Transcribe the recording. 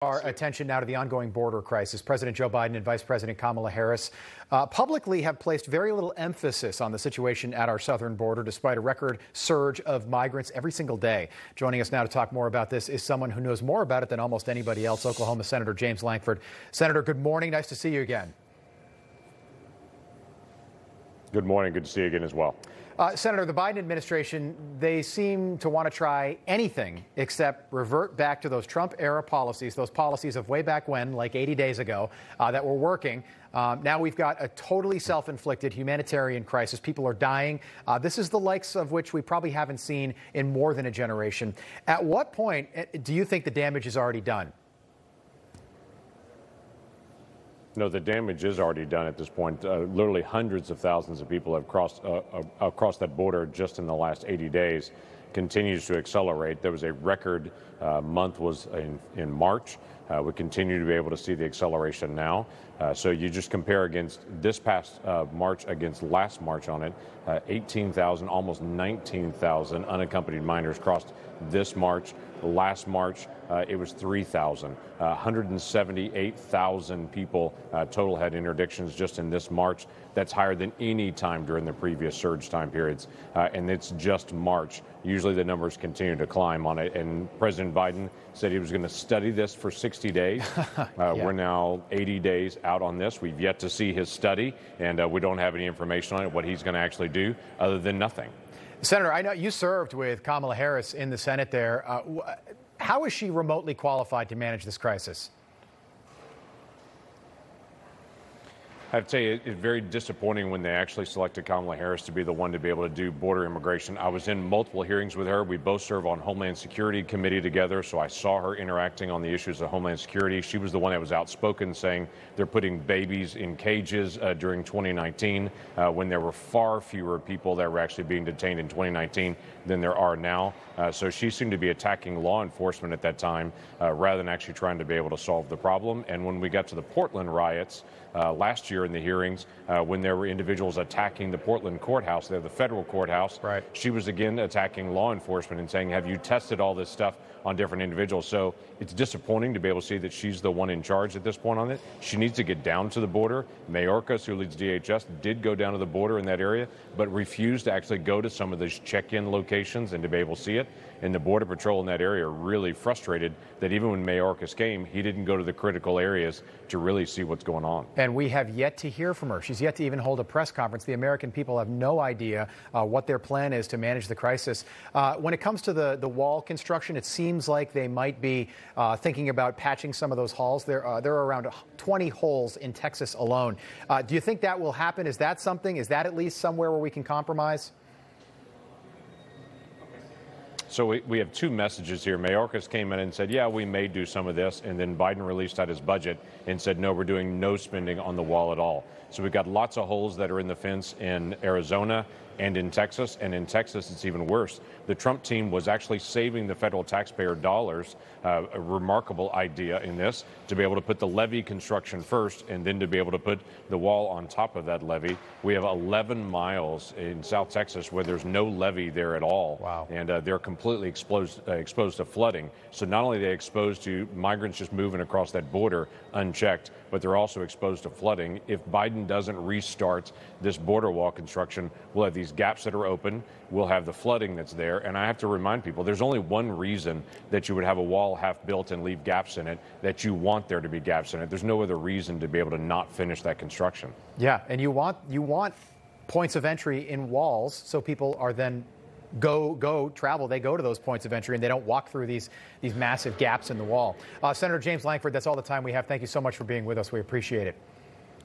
Our attention now to the ongoing border crisis. President Joe Biden and Vice President Kamala Harris publicly have placed very little emphasis on the situation at our southern border, despite a record surge of migrants every single day. Joining us now to talk more about this is someone who knows more about it than almost anybody else, Oklahoma Senator James Lankford. Senator, good morning. Nice to see you again. Good morning. Good to see you again as well. Senator, the Biden administration, they seem to want to try anything except revert back to those Trump-era policies, those policies of way back when, like 80 days ago, that were working. Now we've got a totally self-inflicted humanitarian crisis. People are dying. This is the likes of which we probably haven't seen in more than a generation. At what point do you think the damage is already done? No, the damage is already done at this point. Literally hundreds of thousands of people have crossed across that border just in the last 80 days. Continues to accelerate. There was a record month was in March. We continue to be able to see the acceleration now. So you just compare against this past March against last March on it, 18,000, almost 19,000 unaccompanied minors crossed this March. Last March, it was 3,000. 178,000 people total had interdictions just in this March. That's higher than any time during the previous surge time periods. And it's just March. Usually the numbers continue to climb on it. And President Biden said he was going to study this for 60 days. Yeah. We're now 80 days out on this. We've yet to see his study, and we don't have any information on it, what he's going to actually do, other than nothing. Senator, I know you served with Kamala Harris in the Senate there. How is she remotely qualified to manage this crisis? I have to tell you, it's very disappointing when they actually selected Kamala Harris to be the one to be able to do border immigration. I was in multiple hearings with her. We both serve on Homeland Security Committee together, so I saw her interacting on the issues of Homeland Security. She was the one that was outspoken, saying they're putting babies in cages during 2019, when there were far fewer people that were actually being detained in 2019 than there are now. So she seemed to be attacking law enforcement at that time, rather than actually trying to be able to solve the problem. And when we got to the Portland riots last year in the hearings, when there were individuals attacking the Portland courthouse, the federal courthouse, right, she was again attacking law enforcement and saying, have you tested all this stuff on different individuals? So it's disappointing to be able to see that she's the one in charge at this point on it. She needs to get down to the border. Mayorkas, who leads DHS, did go down to the border in that area, but refused to actually go to some of those check-in locations and to be able to see it. And the Border Patrol in that area are really frustrated that even when Mayorkas came, he didn't go to the critical areas to really see what's going on. And we have yet to hear from her. She's yet to even hold a press conference. The American people have no idea what their plan is to manage the crisis. When it comes to the wall construction, it seems like they might be thinking about patching some of those holes. There are around 20 holes in Texas alone. Do you think that will happen? Is that something? Is that at least somewhere where we can compromise? So we have two messages here. Mayorkas came in and said, yeah, we may do some of this. And then Biden released out his budget and said, no, we're doing no spending on the wall at all. So we've got lots of holes that are in the fence in Arizona and in Texas. And in Texas, it's even worse. The Trump team was actually saving the federal taxpayer dollars, a remarkable idea in this, to be able to put the levee construction first and then to be able to put the wall on top of that levee. We have 11 miles in South Texas where there's no levee there at all. Wow. And they're completely exposed to flooding. So not only are they exposed to migrants just moving across that border unchecked, but they're also exposed to flooding. If Biden doesn't restart this border wall construction, we'll have these gaps that are open. We'll have the flooding that's there. And I have to remind people, there's only one reason that you would have a wall half built and leave gaps in it, that you want there to be gaps in it. There's no other reason to be able to not finish that construction. Yeah, and you want points of entry in walls so people are then travel. They go to those points of entry and they don't walk through these massive gaps in the wall. Senator James Lankford, that's all the time we have. Thank you so much for being with us. We appreciate it.